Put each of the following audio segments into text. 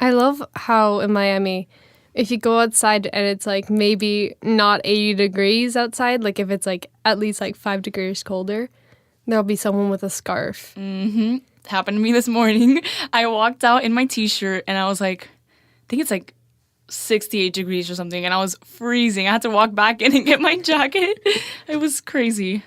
I love how in Miami, if you go outside and it's like maybe not 80 degrees outside, like if it's like at least like 5 degrees colder, there'll be someone with a scarf. Mm-hmm. Happened to me this morning. I walked out in my t-shirt and I was like, I think it's like 68 degrees or something, and I was freezing. I had to walk back in and get my jacket. It was crazy.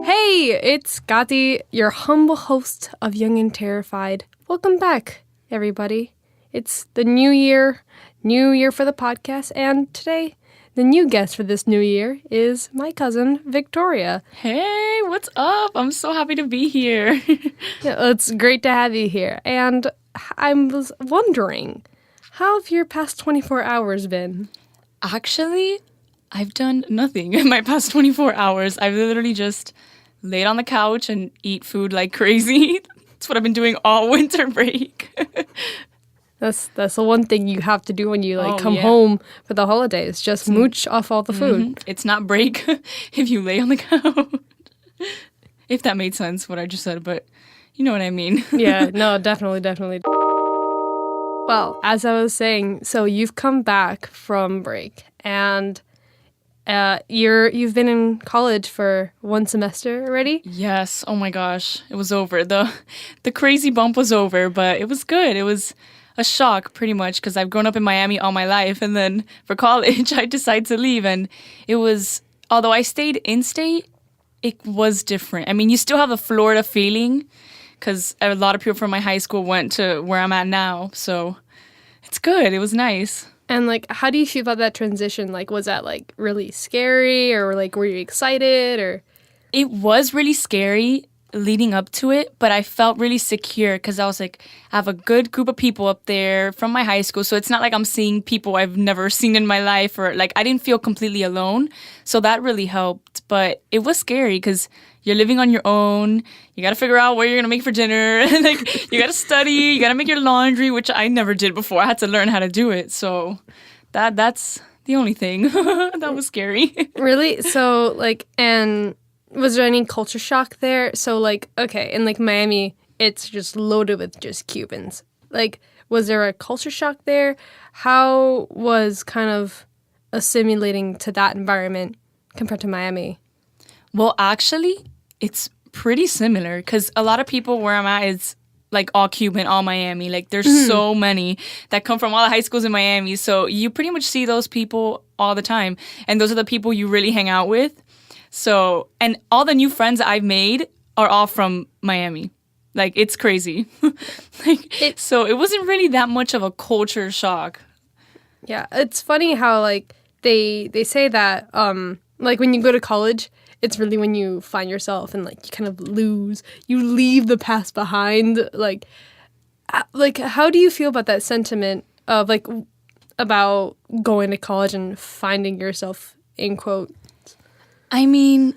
Hey, it's Gati, your humble host of Young and Terrified. Welcome back, everybody. It's the new year for the podcast, and today the new guest for this new year is my cousin, Victoria. Hey, what's up? I'm so happy to be here. Yeah, it's great to have you here, and I was wondering, how have your past 24 hours been? Actually, I've done nothing in my past 24 hours. I've literally just laid on the couch and eat food like crazy. That's what I've been doing all winter break. That's the one thing you have to do when you come home for the holidays. Just mooch off all the food. Mm-hmm. It's not break if you lay on the couch. If that made sense, what I just said, but you know what I mean. Yeah, no, definitely. Well, as I was saying, so you've come back from break, and you've been in college for one semester already? Yes. Oh my gosh, it was over. The crazy bump was over, but it was good. It was a shock, pretty much, because I've grown up in Miami all my life, and then for college, I decided to leave, and it was, although I stayed in-state, it was different. I mean, you still have a Florida feeling, because a lot of people from my high school went to where I'm at now, so it's good. It was nice. And, how do you feel about that transition? Was that, really scary, or, were you excited, or? It was really scary leading up to it, but I felt really secure because I was like, I have a good group of people up there from my high school, so it's not like I'm seeing people I've never seen in my life, or I didn't feel completely alone, so that really helped. But it was scary because you're living on your own, you gotta figure out what you're gonna make for dinner, you gotta study, you gotta make your laundry, which I never did before. I had to learn how to do it, so that's the only thing that was scary. Really? So, and was there any culture shock there? So, okay, in, Miami, it's just loaded with just Cubans. Was there a culture shock there? How was kind of assimilating to that environment compared to Miami? Well, actually, it's pretty similar because a lot of people where I'm at is all Cuban, all Miami. There's so many that come from all the high schools in Miami. So you pretty much see those people all the time. And those are the people you really hang out with. So, and all the new friends I've made are all from Miami. It's crazy. So it wasn't really that much of a culture shock. Yeah, it's funny how, they say that, when you go to college, it's really when you find yourself and, you kind of you leave the past behind. How do you feel about that sentiment of, about going to college and finding yourself, in quote? I mean,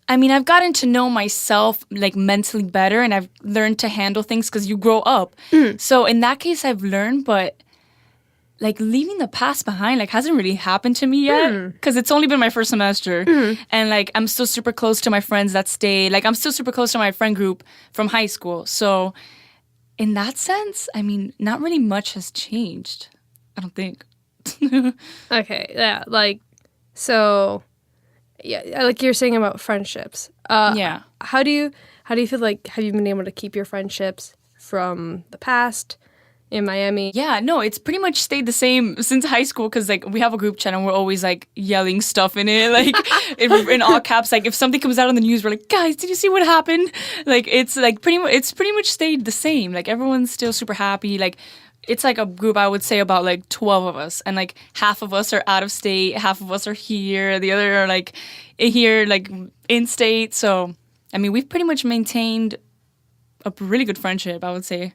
I've gotten to know myself, mentally better, and I've learned to handle things because you grow up. So in that case, I've learned, but, leaving the past behind, hasn't really happened to me yet because it's only been my first semester. And, I'm still super close to my friends that stay. I'm still super close to my friend group from high school. So in that sense, not really much has changed, I don't think. Okay, yeah, so... Yeah, like you're saying about friendships. Yeah. How do you feel have you been able to keep your friendships from the past in Miami? Yeah, no, it's pretty much stayed the same since high school because we have a group chat and we're always yelling stuff in it, in all caps. If something comes out on the news, we're like, guys, did you see what happened? It's pretty much stayed the same. Everyone's still super happy. It's a group, I would say, about 12 of us. And half of us are out of state, half of us are here, the other are here, in state. So, we've pretty much maintained a really good friendship, I would say.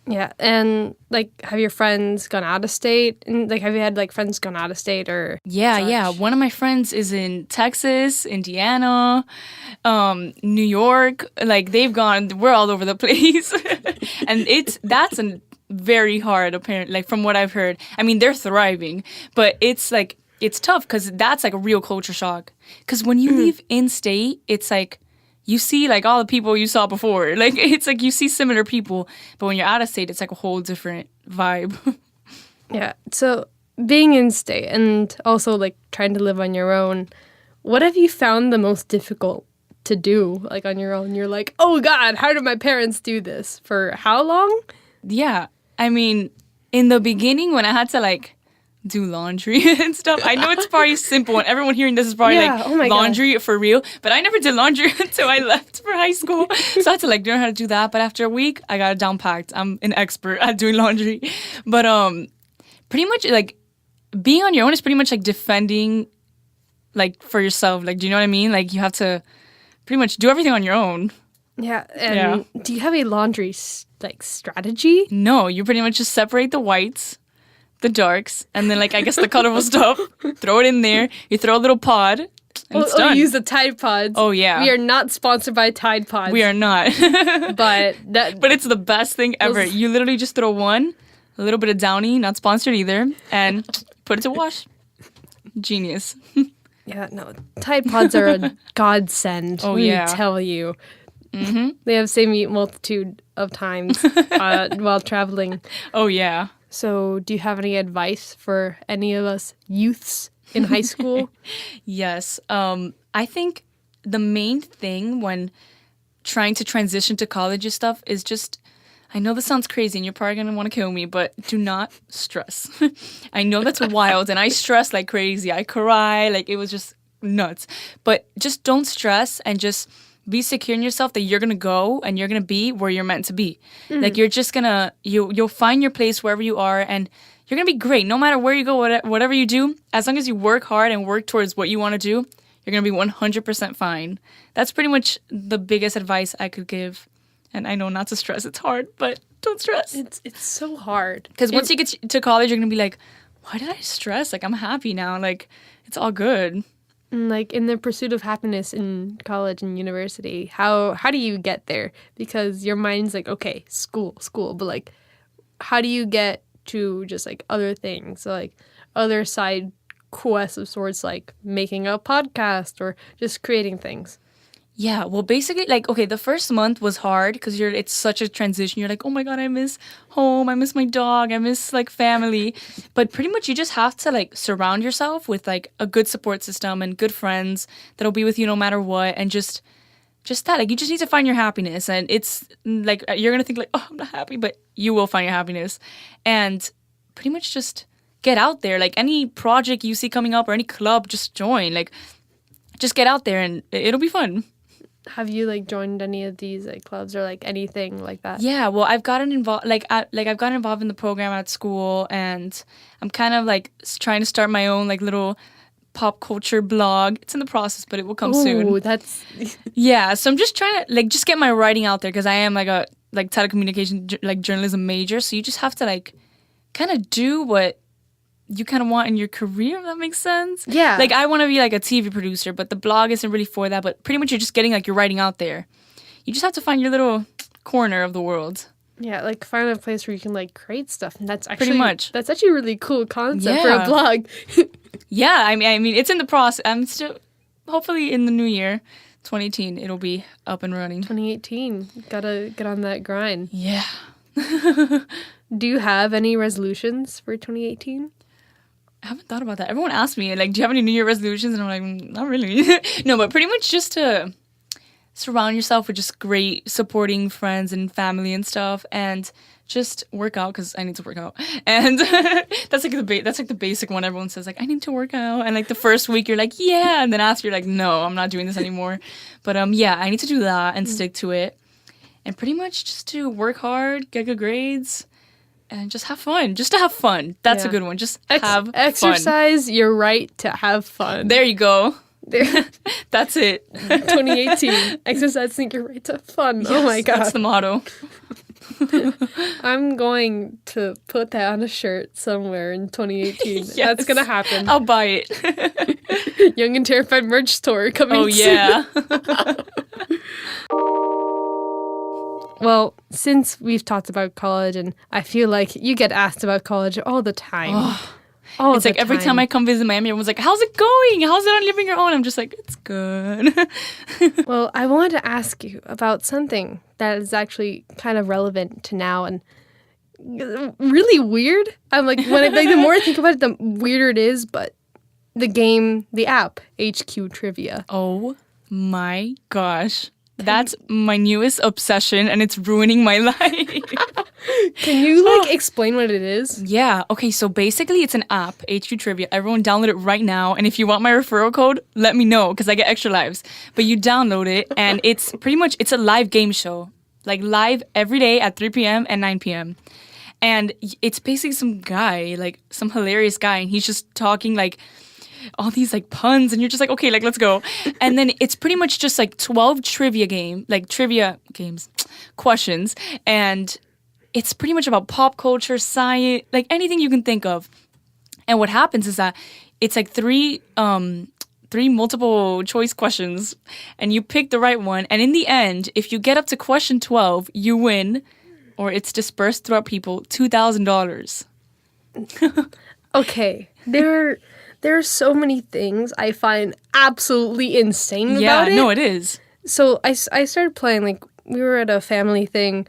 Yeah. And have your friends gone out of state? And have you had friends gone out of state or? Yeah. One of my friends is in Texas, Indiana, New York. They've gone, we're all over the place. And that's a very hard, apparently, from what I've heard. They're thriving, but it's it's tough because that's a real culture shock. Because when you leave in state, it's you see like all the people you saw before. Like it's like you see similar people, but when you're out of state, it's like a whole different vibe. Yeah. So being in state and also like trying to live on your own, what have you found the most difficult to do like on your own? You're like, oh God, how did my parents do this? For how long? Yeah. I mean, in the beginning when I had to like do laundry and stuff, I know it's probably simple and everyone hearing this is probably Yeah, oh my like laundry for real, but I never did laundry until I left for high school. So I had to like learn how to do that. But after a week, I got it down packed. I'm an expert at doing laundry. But pretty much like being on your own is pretty much like defending like for yourself. Like, do you know what I mean? Like you have to pretty much do everything on your own. Yeah. And do you have a laundry like strategy? No, you pretty much just separate the whites, the darks, and then like I guess the colorful stuff. Throw it in there. You throw a little pod, and it's done. Use the Tide Pods. Oh yeah, we are not sponsored by Tide Pods. We are not. but it's the best thing ever. You literally just throw one, a little bit of Downy, not sponsored either, and put it to wash. Genius. Yeah, no, Tide Pods are a godsend. Oh let me yeah, tell you. Mm-hmm. They have saved me a multitude of times while traveling. Oh yeah. So, do you have any advice for any of us youths in high school? Yes. I think the main thing when trying to transition to college and stuff is just, I know this sounds crazy and you're probably going to want to kill me, but do not stress. I know that's wild and I stress like crazy. I cry, like it was just nuts. But just don't stress and just be secure in yourself that you're going to go and you're going to be where you're meant to be. Mm-hmm. Like you're just going to, you'll find your place wherever you are and you're going to be great. No matter where you go, whatever you do, as long as you work hard and work towards what you want to do, you're going to be 100% fine. That's pretty much the biggest advice I could give. And I know not to stress. It's hard, but don't stress. It's so hard. Because once you get to college, you're going to be like, why did I stress? Like, I'm happy now. Like, it's all good. Like in the pursuit of happiness in college and university, how do you get there? Because your mind's like, okay, school, but like, how do you get to just like other things, so like other side quests of sorts, like making a podcast or just creating things? Yeah, well, basically, like, okay, the first month was hard because it's such a transition. You're like, oh my God, I miss home. I miss my dog. I miss, like, family. But pretty much you just have to, like, surround yourself with, like, a good support system and good friends that'll be with you no matter what. And just that, like, you just need to find your happiness. And it's, like, you're going to think, like, oh, I'm not happy. But you will find your happiness. And pretty much just get out there. Like, any project you see coming up or any club, just join. Like, just get out there and it'll be fun. Have you like joined any of these like clubs or like anything like that? Yeah, well, I've gotten involved. I've gotten involved in the program at school, and I'm kind of like trying to start my own like little pop culture blog. It's in the process, but it will come soon. Oh, that's yeah. So I'm just trying to like just get my writing out there because I am like a like telecommunication like journalism major. So you just have to like kind of do what you kind of want in your career, if that makes sense. Yeah. Like, I want to be, like, a TV producer, but the blog isn't really for that. But pretty much you're just getting, like, your writing out there. You just have to find your little corner of the world. Yeah, like, find a place where you can, like, create stuff. And that's actually... Pretty much. That's actually a really cool concept for a blog. Yeah, I mean, it's in the process. I'm still... Hopefully in the new year, 2018, it'll be up and running. 2018. Gotta get on that grind. Yeah. Do you have any resolutions for 2018? I haven't thought about that. Everyone asks me, like, do you have any New Year resolutions? And I'm like, not really. No, but pretty much just to surround yourself with just great supporting friends and family and stuff, and just work out because I need to work out. And that's like the basic one. Everyone says like, I need to work out. And like the first week you're like, yeah, and then after you're like, no, I'm not doing this anymore. But yeah, I need to do that and stick to it, and pretty much just to work hard, get good grades. And just have fun. Just to have fun. That's a good one. Just have exercise fun. Your right to have fun. There you go. That's it. 2018. Exercising your right to have fun. Yes, oh my God. That's the motto. I'm going to put that on a shirt somewhere in 2018. Yes. That's going to happen. I'll buy it. Young and Terrified merch store coming soon. Yeah. Well, since we've talked about college, and I feel like you get asked about college all the time. All It's the like every time time. I come visit Miami, everyone's like, how's it going? How's it on living your own? I'm just like, it's good. Well, I wanted to ask you about something that is actually kind of relevant to now and really weird. I'm like, like the more I think about it, the weirder it is. But the app, HQ Trivia. Oh my gosh. That's my newest obsession and it's ruining my life. Can you explain what it is? Yeah. Okay. So basically, it's an app, HQ Trivia. Everyone download it right now. And if you want my referral code, let me know because I get extra lives. But you download it, and it's pretty much it's a live game show, like live every day at 3 p.m. and 9 p.m. And it's basically some guy, like some hilarious guy, and he's just talking like all these like puns, and you're just like, okay, like let's go. And then it's pretty much just like 12 trivia games, questions, and it's pretty much about pop culture, science, like anything you can think of. And what happens is that it's like three multiple choice questions, and you pick the right one. And in the end, if you get up to question 12, you win, or it's dispersed throughout people, $2,000. Okay, there are so many things I find absolutely insane about it. Yeah, no, it is. So I started playing, like, we were at a family thing,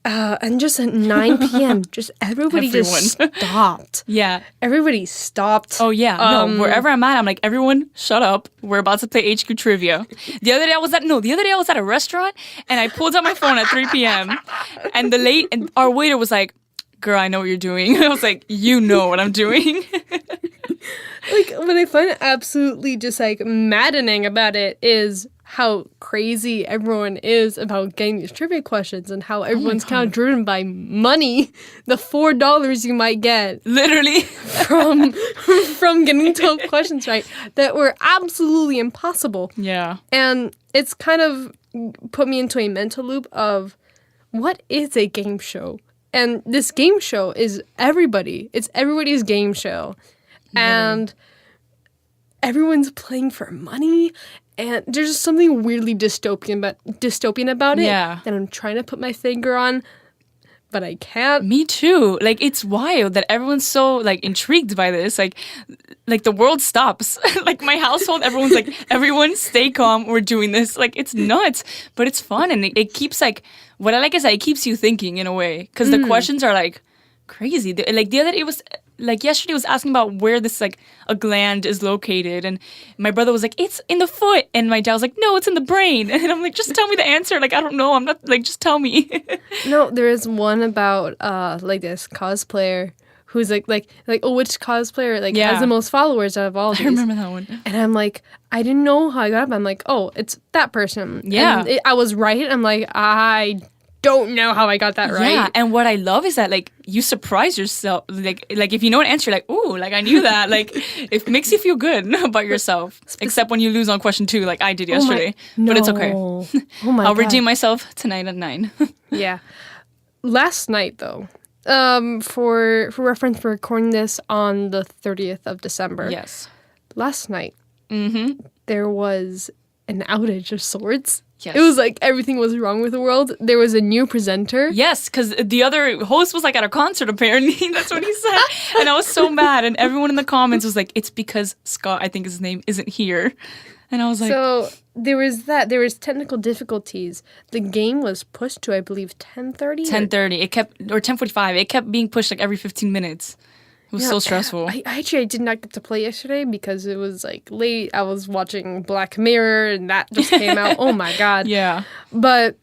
and just at 9 p.m., just everybody just stopped. Yeah. Everybody stopped. Oh, yeah. No, wherever I'm at, I'm like, everyone, shut up. We're about to play HQ Trivia. The other day I was at a restaurant, and I pulled out my phone at 3 p.m., and our waiter was like, girl, I know what you're doing. I was like, you know what I'm doing. Like, what I find absolutely just, like, maddening about it is how crazy everyone is about getting these trivia questions and how everyone's kind of driven by money, the $4 you might get. Literally. from getting 12 questions right that were absolutely impossible. Yeah. And it's kind of put me into a mental loop of what is a game show? And this game show is everybody. It's everybody's game show. And everyone's playing for money, and there's just something weirdly dystopian about it that I'm trying to put my finger on, but I can't. Me too. Like, it's wild that everyone's so, like, intrigued by this. Like the world stops. Like, my household, everyone's like, everyone stay calm, we're doing this. Like, it's nuts, but it's fun, and it keeps, like, what I like is that it keeps you thinking in a way, because the questions are, like, crazy. Like, the other day, yesterday was asking about where this, like, a gland is located, and my brother was like, it's in the foot, and my dad was like, no, it's in the brain, and I'm like, just tell me the answer. Like, I don't know, I'm not, like, just tell me. No, there is one about, like, this cosplayer who's, like, oh, which cosplayer, like, has the most followers out of all these? I remember that one. And I'm like, I didn't know how I got up. I'm like, oh, it's that person. Yeah. And I was right. I'm like, I don't know how I got that right. Yeah, and what I love is that, like, you surprise yourself. Like if you know an answer, you're like, ooh, like, I knew that. Like, it makes you feel good about yourself. Except when you lose on question 2, like I did yesterday. But it's okay. Oh my I'll God. redeem myself tonight at 9. Yeah. Last night, though, for reference, we're recording this on the 30th of December. Yes. Last night, there was an outage of sorts. Yes. It was like everything was wrong with the world. There was a new presenter. Yes, because the other host was, like, at a concert, apparently. That's what he said. And I was so mad. And everyone in the comments was like, it's because Scott, I think his name, isn't here. And I was like... So there was that. There was technical difficulties. The game was pushed to, I believe, 10:30? 10:30. It kept... Or 10:45. It kept being pushed, like, every 15 minutes. It was so stressful. I did not get to play yesterday because it was, like, late. I was watching Black Mirror, and that just came out. Oh, my God. Yeah. But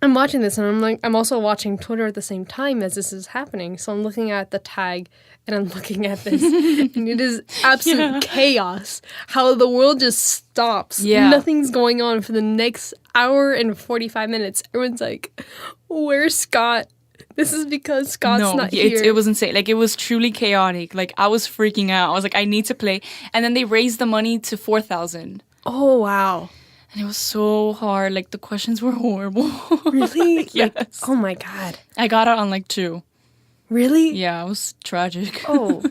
I'm watching this, and I'm also watching Twitter at the same time as this is happening. So I'm looking at the tag, and I'm looking at this, and it is absolute chaos. How the world just stops. Yeah. Nothing's going on for the next hour and 45 minutes. Everyone's like, where's Scott? This is because Scott's not here. It was insane. Like, it was truly chaotic. Like, I was freaking out. I was like, I need to play. And then they raised the money to 4,000. Oh, wow. And it was so hard. Like, the questions were horrible. Really? Yes. Like, oh, my God. I got out on, like, 2. Really? Yeah, it was tragic. Oh,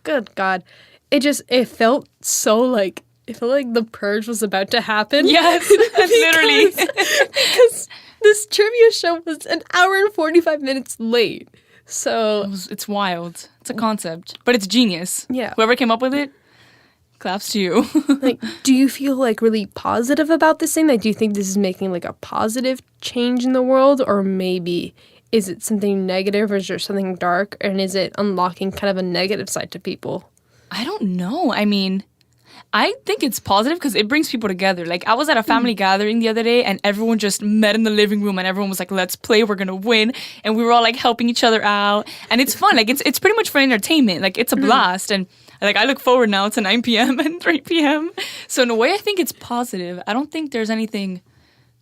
good God. It felt so, like, it felt like the purge was about to happen. Yes, literally. Because this trivia show was an hour and 45 minutes late. So It's wild. It's a concept, but it's genius. Yeah. Whoever came up with it, claps to you. like, do you feel like really positive about this thing? Like, do you think this is making like a positive change in the world, or maybe is it something negative, or is there something dark, and is it unlocking kind of a negative side to people? I don't know. I mean, I think it's positive because it brings people together. Like, I was at a family gathering the other day and everyone just met in the living room and everyone was like, let's play, we're going to win. And we were all like helping each other out. And it's fun. Like, it's pretty much for entertainment. Like, it's a blast. And like, I look forward now to 9 p.m. and 3 p.m. So in a way, I think it's positive. I don't think there's anything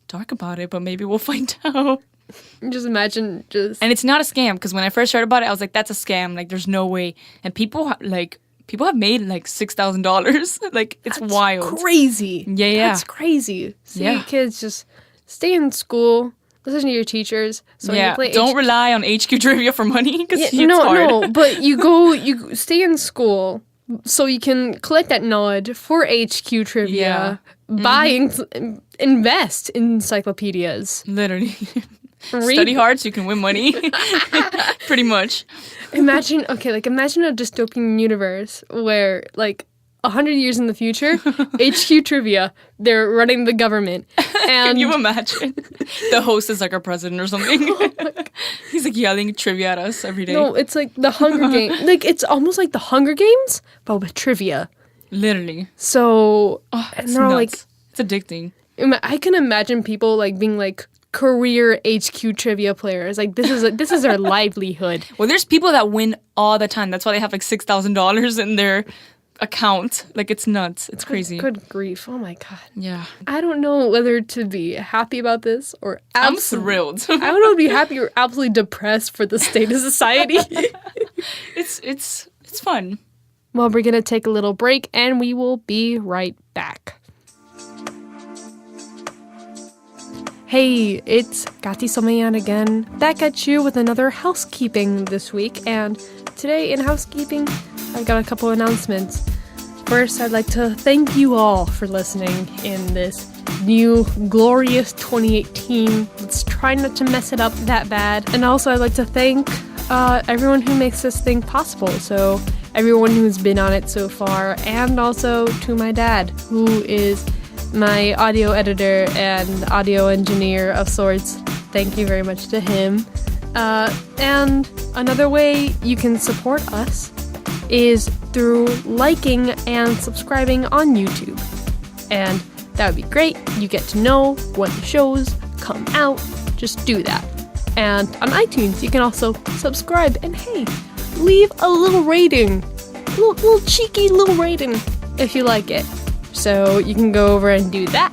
dark about it, but maybe we'll find out. Just imagine And it's not a scam because when I first heard about it, I was like, that's a scam. Like, there's no way. And people have made like $6,000. Like, it's That's wild. crazy. Yeah. That's crazy. See, Yeah. kids, just stay in school, listen to your teachers. So when you play don't rely on HQ trivia for money because it's hard. No, but you stay in school so you can collect that knowledge for HQ trivia, buy invest in encyclopedias. Literally. Read- Study hard so you can win money. Pretty much. Imagine a dystopian universe where, like, 100 years in the future, HQ trivia, they're running the government. And Can you imagine? The host is like our president or something. He's like yelling trivia at us every day. no, it's like the Hunger Games. Like, it's almost like the Hunger Games, but with trivia. Literally. So, Oh, and it's they're all nuts. It's addicting. I can imagine people, like, being, like, career HQ trivia players. Like, this is their livelihood. Well, there's people that win all the time. That's why they have like $6,000 in their account. Like, it's nuts. It's crazy. Good grief. Oh, my God. Yeah. I don't know whether to be happy about this or I'm thrilled. I don't know to be happy or absolutely depressed for the state of society. It's fun. Well, we're going to take a little break and we will be right back. Hey, it's Gati Somayan again, back at you with another housekeeping this week. And today in housekeeping, I've got a couple announcements. First, I'd like to thank you all for listening in this new glorious 2018. Let's try not to mess it up that bad. And also, I'd like to thank everyone who makes this thing possible. So everyone who's been on it so far, and also to my dad, who is my audio editor and audio engineer of sorts. Thank you very much to him. And another way you can support us is through liking and subscribing on YouTube. And that would be great. You get to know when the shows come out. Just do that. And on iTunes, you can also subscribe and, hey, leave a little rating. Little cheeky little rating if you like it. So you can go over and do that.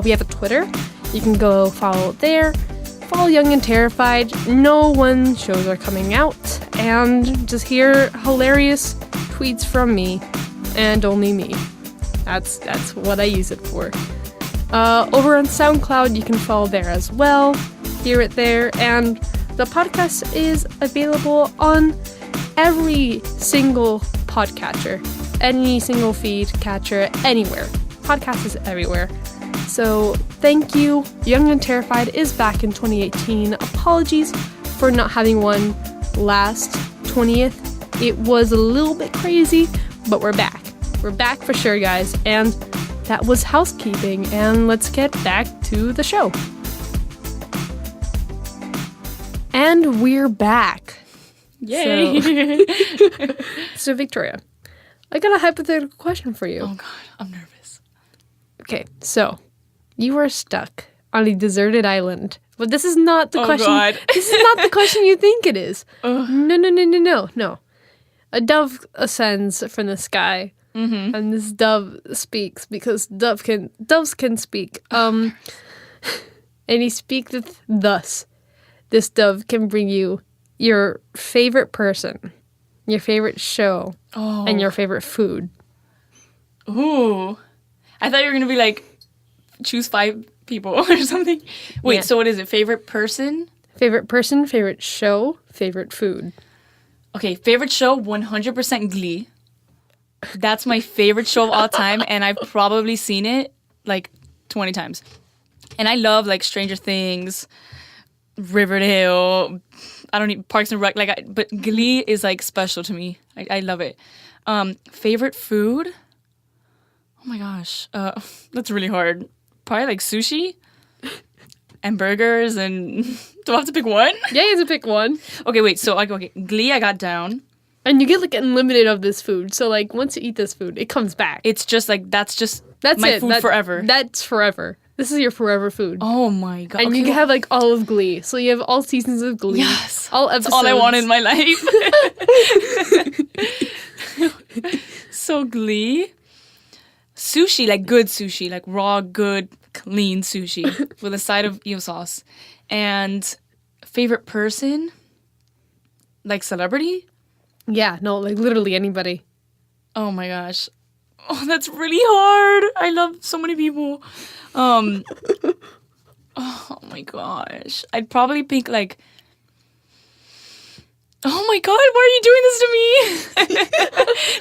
We have a Twitter. You can go follow it there. Follow Young and Terrified. Know when shows are coming out. And just hear hilarious tweets from me. And only me. That's what I use it for. Over on SoundCloud, you can follow there as well. Hear it there. And the podcast is available on every single podcatcher. Any single feed catcher, anywhere. Podcast is everywhere. So thank you. Young and Terrified is back in 2018. Apologies for not having one last 20th. It was a little bit crazy, but we're back. We're back for sure, guys. And that was housekeeping. And let's get back to the show. And we're back. Yay! So Victoria, I got a hypothetical question for you. Oh God, I'm nervous. Okay, so you are stuck on a deserted island, but this is not the question. God. This is not the question you think it is. No. A dove ascends from the sky, and this dove speaks because doves can speak. And he speaketh thus: this dove can bring you your favorite person, your favorite show, and your favorite food. Ooh. I thought you were going to be like, choose 5 people or something. Wait, Yeah. So what is it? Favorite person? Favorite person, favorite show, favorite food. Okay, favorite show, 100% Glee. That's my favorite show of all time, and I've probably seen it like 20 times. And I love like Stranger Things, Riverdale. I don't need Parks and Rec. But Glee is like special to me. I love it. Favorite food? Oh my gosh, that's really hard. Probably like sushi and burgers. And do I have to pick one? Yeah, you have to pick one. Okay, wait. So okay, Glee I got down. And you get like unlimited of this food. So like once you eat this food, it comes back. It's just like that's my it. food forever. That's forever. This is your forever food. Oh my god! And you can have like all of Glee. So you have all seasons of Glee. Yes, all episodes. That's all I want in my life. So Glee, sushi, like good sushi, like raw, good, clean sushi with a side of eel sauce, and favorite person, like celebrity. Yeah, no, like literally anybody. Oh my gosh. Oh, that's really hard. I love so many people. Oh my gosh. I'd probably pick like, oh my god, why are you doing this to me?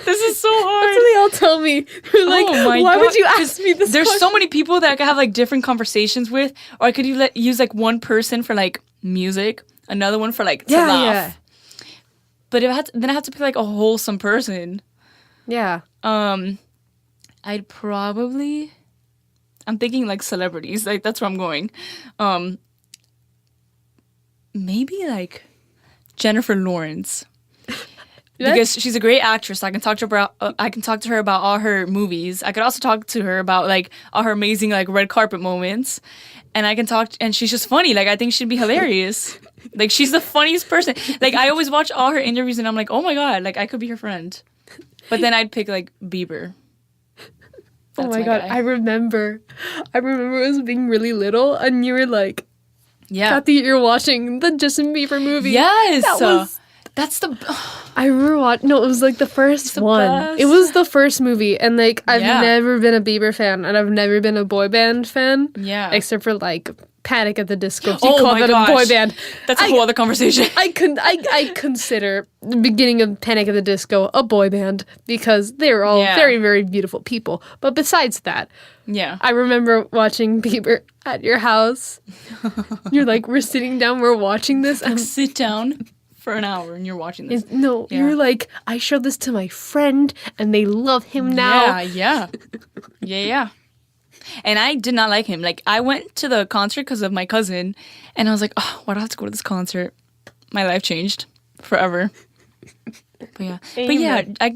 This is so hard. That's what they all tell me. They're like, why would you ask me this There's question? so many people that I could have like different conversations with, or I could use like one person for like music, another one for like to laugh. Yeah. But if then I have to pick like a wholesome person. Yeah. I'd probably, I'm thinking like celebrities, like that's where I'm going. Maybe like Jennifer Lawrence. Because she's a great actress. I can talk to her about all her movies. I could also talk to her about like all her amazing like red carpet moments. And I can and she's just funny. Like I think she'd be hilarious. Like she's the funniest person. Like I always watch all her interviews and I'm like, oh my god, like I could be her friend. But then I'd pick like Bieber. Oh my god, I remember us being really little and you were like, Kathy, you're watching the Justin Bieber movie. Yes. That's the... I remember watching... No, it was like the first one. Best. It was the first movie. And like, I've never been a Bieber fan. And I've never been a boy band fan. Yeah. Except for like Panic at the Disco. If you call that a boy band. That's a whole other conversation. I consider the beginning of Panic at the Disco a boy band. Because they were all very, very beautiful people. But besides that... Yeah. I remember watching Bieber at your house. You're like, we're sitting down, we're watching this. Like, sit down for an hour and you're watching this. You're like, I showed this to my friend and they love him now. Yeah. And I did not like him. Like, I went to the concert because of my cousin and I was like, oh, why do I have to go to this concert? My life changed forever. But yeah. Amen. But yeah,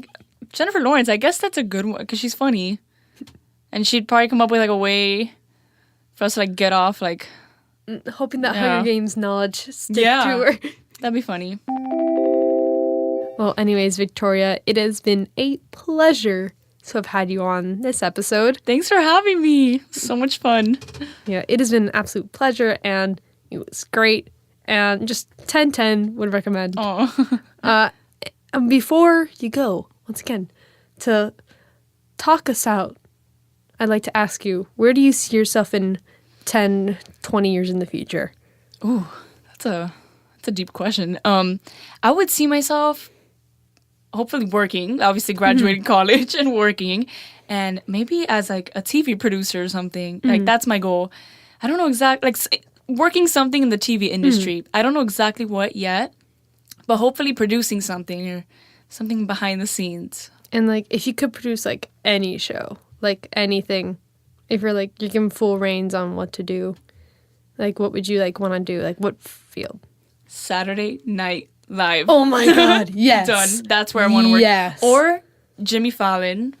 Jennifer Lawrence, I guess that's a good one because she's funny. And she'd probably come up with like a way for us to like get off like... Hoping that Hunger Games knowledge stick to her. That'd be funny. Well, anyways, Victoria, it has been a pleasure to have had you on this episode. Thanks for having me. So much fun. Yeah, it has been an absolute pleasure, and it was great. And just 10/10 would recommend. Oh. Before you go, once again, to talk us out, I'd like to ask you, where do you see yourself in 10, 20 years in the future? Ooh, that's a deep question. I would see myself hopefully working, obviously graduating college and working, and maybe as like a TV producer or something. Like that's my goal. I don't know exactly, like working something in the TV industry. I don't know exactly what yet, but hopefully producing something or something behind the scenes. And like, if you could produce like any show, like anything, if you're like, you're given full reins on what to do, like what would you like want to do? Like what field? Saturday Night Live. Oh my god, yes. Done. That's where I want to work. Yes. Or Jimmy Fallon.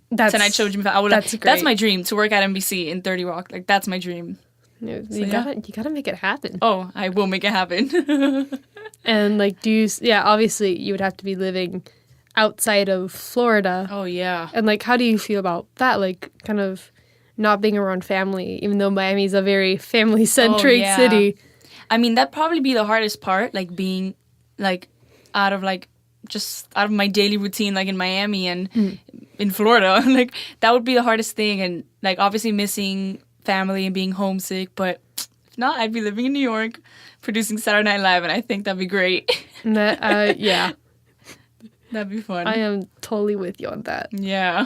Tonight Show Jimmy Fallon. That's my dream, to work at NBC in 30 Rock. Like that's my dream. You gotta make it happen. Oh, I will make it happen. And like, obviously you would have to be living outside of Florida. Oh yeah. And like, how do you feel about that? Like, kind of not being around family, even though Miami's a very family-centric city. I mean, that'd probably be the hardest part, like being like out of my daily routine, like in Miami and in Florida. Like that would be the hardest thing, and like obviously missing family and being homesick. But if not, I'd be living in New York, producing Saturday Night Live, and I think that'd be great. Yeah. That'd be fun. I am totally with you on that. Yeah.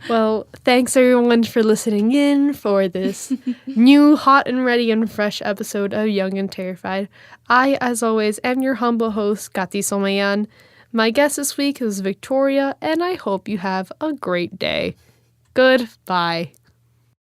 Well, thanks everyone for listening in for this new, hot and ready and fresh episode of Young and Terrified. I, as always, am your humble host, Gati Somayan. My guest this week is Victoria, and I hope you have a great day. Goodbye.